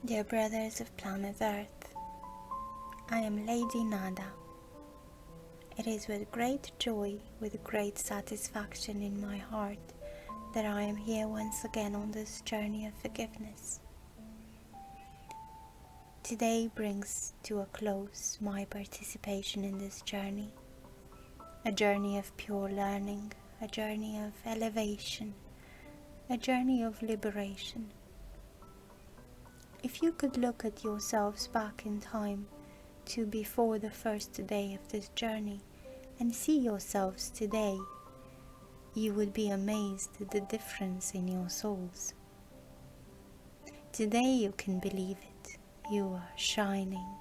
Dear brothers of planet Earth, I am Lady Nada. It is with great joy, with great satisfaction in my heart, that I am here once again on this journey of forgiveness. Today brings to a close my participation in this journey, a journey of pure learning, a journey of elevation, a journey of liberation. If you could look at yourselves back in time to before the first day of this journey and see yourselves today, you would be amazed at the difference in your souls. Today you can believe it. You are shining.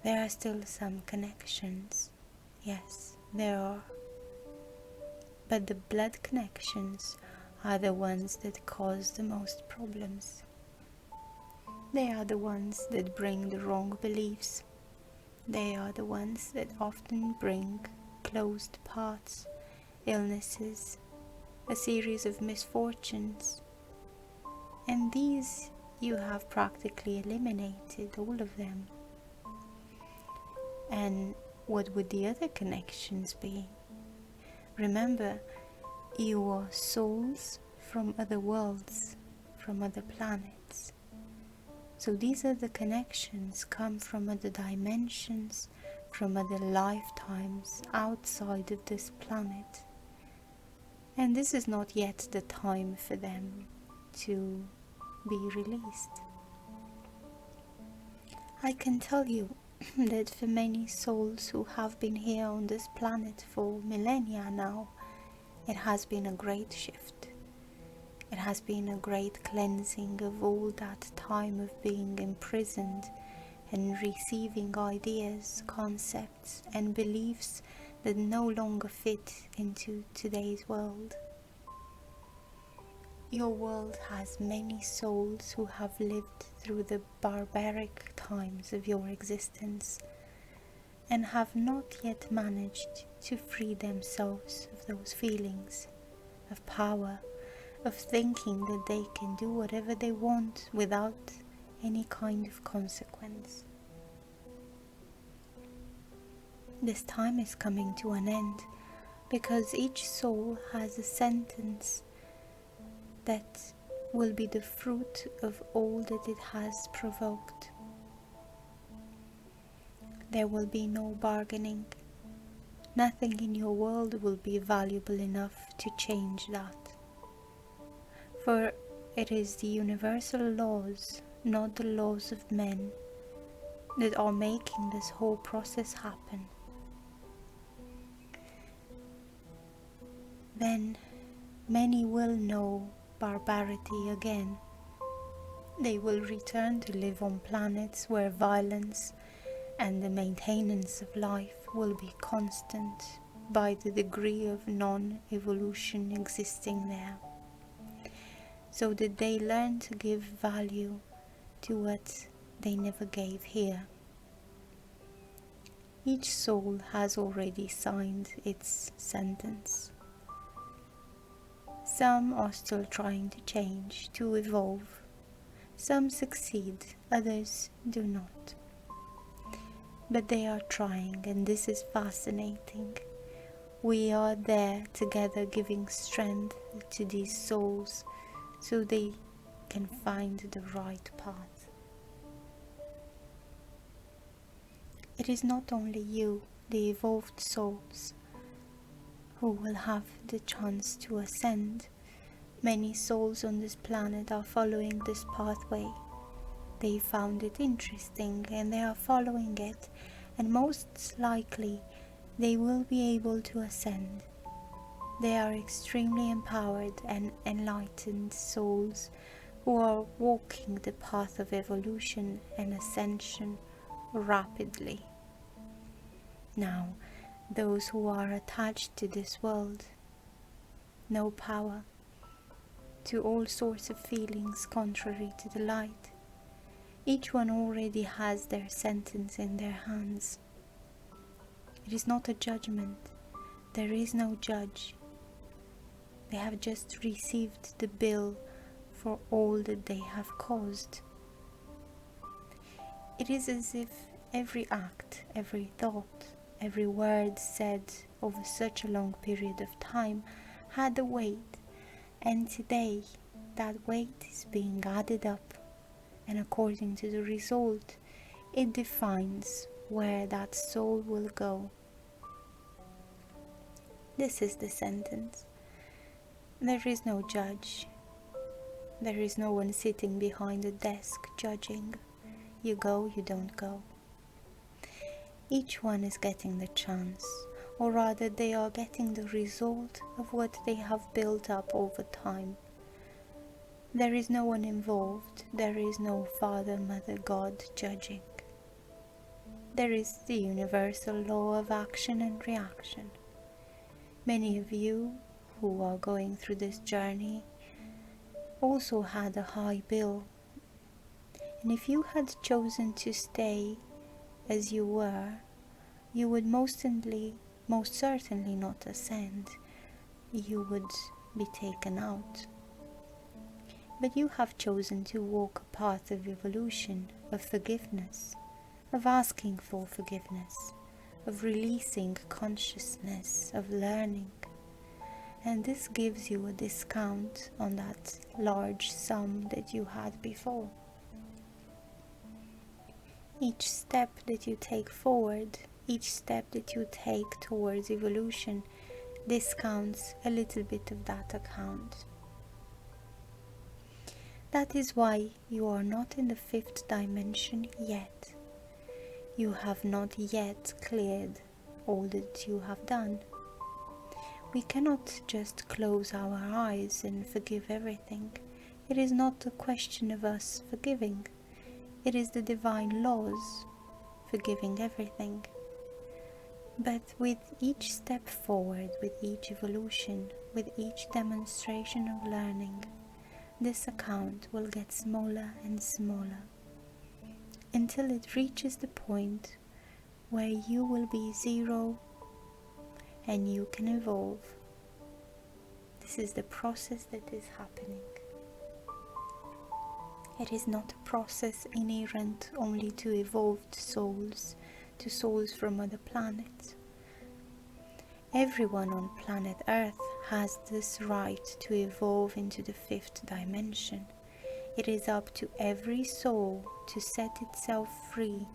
There are still some connections. Yes, there are. But the blood connections are the ones that cause the most problems. They are the ones that bring the wrong beliefs. They are the ones that often bring closed paths, illnesses, a series of misfortunes. And these you have practically eliminated, all of them. And what would the other connections be? Remember, you are souls from other worlds, from other planets. So these other connections come from other dimensions, from other lifetimes outside of this planet. And this is not yet the time for them to be released. I can tell you that for many souls who have been here on this planet for millennia now, it has been a great shift. It has been a great cleansing of all that time of being imprisoned and receiving ideas, concepts and beliefs that no longer fit into today's world. Your world has many souls who have lived through the barbaric times of your existence and have not yet managed to free themselves of those feelings of power, of thinking that they can do whatever they want without any kind of consequence. This time is coming to an end because each soul has a sentence that will be the fruit of all that it has provoked. There will be no bargaining. Nothing in your world will be valuable enough to change that. For it is the universal laws, not the laws of men, that are making this whole process happen. Then many will know barbarity again. They will return to live on planets where violence and the maintenance of life will be constant by the degree of non-evolution existing there, so that they learn to give value to what they never gave here. Each soul has already signed its sentence. Some are still trying to change, to evolve. Some succeed, others do not. But they are trying, and this is fascinating. We are there together giving strength to these souls so they can find the right path. It is not only you, the evolved souls, who will have the chance to ascend. Many souls on this planet are following this pathway. They found it interesting and they are following it, and most likely they will be able to ascend. They are extremely empowered and enlightened souls who are walking the path of evolution and ascension rapidly. Now, those who are attached to this world, no power, to all sorts of feelings contrary to the light, each one already has their sentence in their hands. It is not a judgment. There is no judge. They have just received the bill for all that they have caused. It is as if every act, every thought, every word said over such a long period of time had a weight, and today that weight is being added up, and according to the result, it defines where that soul will go. This is the sentence. There is no judge. There is no one sitting behind a desk judging. You go, you don't go. Each one is getting the chance, or rather they are getting the result of what they have built up over time. There is no one involved. There is no Father, Mother, God judging. There is the universal law of action and reaction. Many of you who are going through this journey also had a high bill, and if you had chosen to stay as you were, you would most certainly not ascend. You would be taken out. But you have chosen to walk a path of evolution, of forgiveness, of asking for forgiveness, of releasing consciousness, of learning. And this gives you a discount on that large sum that you had before. Each step that you take forward, each step that you take towards evolution, discounts a little bit of that account. That is why you are not in the 5th dimension yet. You have not yet cleared all that you have done. We cannot just close our eyes and forgive everything. It is not a question of us forgiving. It is the divine laws forgiving everything. But with each step forward, with each evolution, with each demonstration of learning, this account will get smaller and smaller until it reaches the point where you will be zero and you can evolve. This is the process that is happening. It is not a process inherent only to evolved souls, to souls from other planets. Everyone on planet Earth has this right to evolve into the 5th dimension. It is up to every soul to set itself free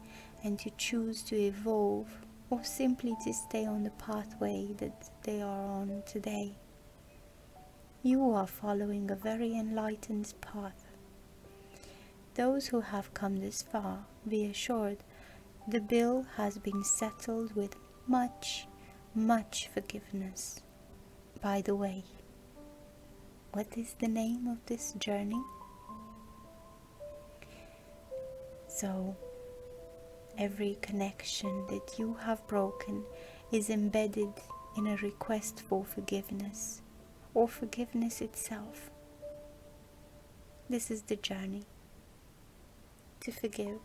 and to choose to evolve, or simply to stay on the pathway that they are on today. You are following a very enlightened path. Those who have come this far, be assured, the bill has been settled with much forgiveness. By the way, what is the name of this journey? So, every connection that you have broken is embedded in a request for forgiveness, or forgiveness itself. This is the journey. To forgive,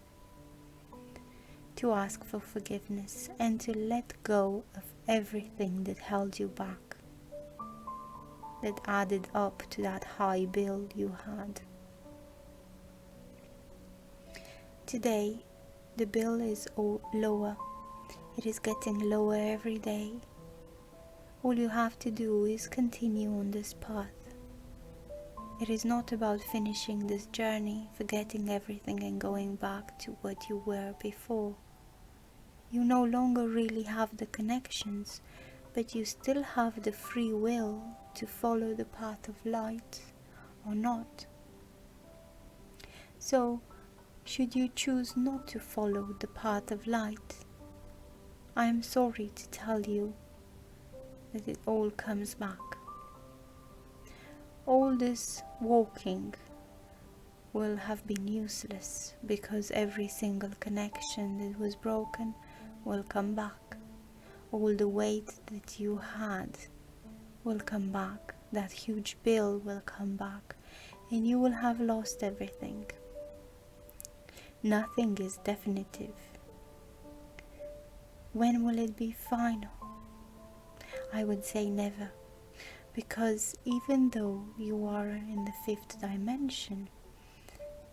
to ask for forgiveness, and to let go of everything that held you back, that added up to that high bill you had. Today, the bill is lower. It is getting lower every day. All you have to do is continue on this path. It is not about finishing this journey, forgetting everything and going back to what you were before. You no longer really have the connections, but you still have the free will to follow the path of light or not. So, should you choose not to follow the path of light, I am sorry to tell you that it all comes back. All this walking will have been useless, because every single connection that was broken will come back. All the weight that you had will come back. That huge bill will come back, and you will have lost everything. Nothing is definitive. When will it be final? I would say never, Because even though you are in the fifth dimension,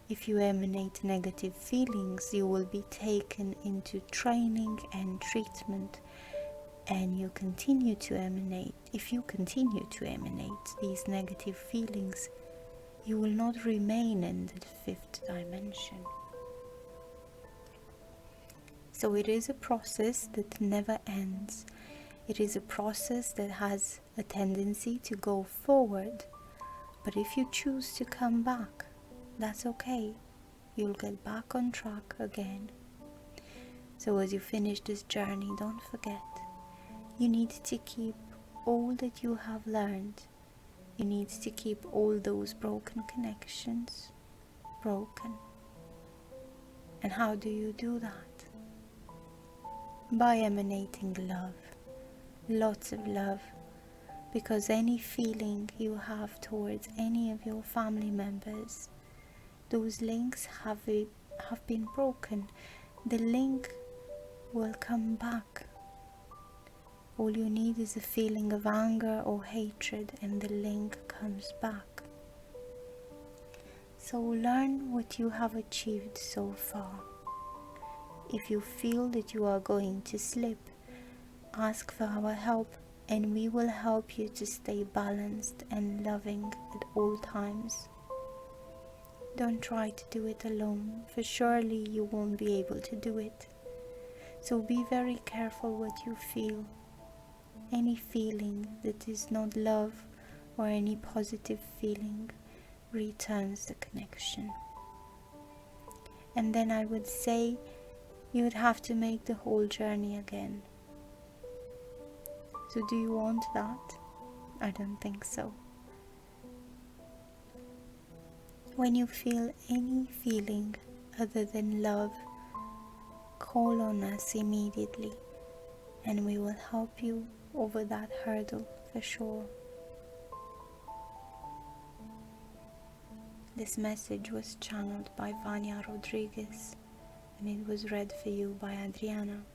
if you emanate negative feelings, you will be taken into training and treatment, and you continue to emanate. If you continue to emanate these negative feelings, you will not remain in the fifth dimension. So it is a process that never ends. It is a process that has a tendency to go forward, but if you choose to come back, that's okay. You'll get back on track again. So as you finish this journey, don't forget, you need to keep all that you have learned. You need to keep all those broken connections broken. And how do you do that? By emanating love. Lots of love, because any feeling you have towards any of your family members, those links have been broken. The link will come back. All you need is a feeling of anger or hatred, and the link comes back. So learn what you have achieved so far. If you feel that you are going to slip, ask for our help, and we will help you to stay balanced and loving at all times. Don't try to do it alone, for surely you won't be able to do it. So be very careful what you feel. Any feeling that is not love or any positive feeling returns the connection. And then I would say you would have to make the whole journey again. So do you want that? I don't think so. When you feel any feeling other than love, call on us immediately, and we will help you over that hurdle for sure. This message was channeled by Vania Rodrigues, and it was read for you by Adriana.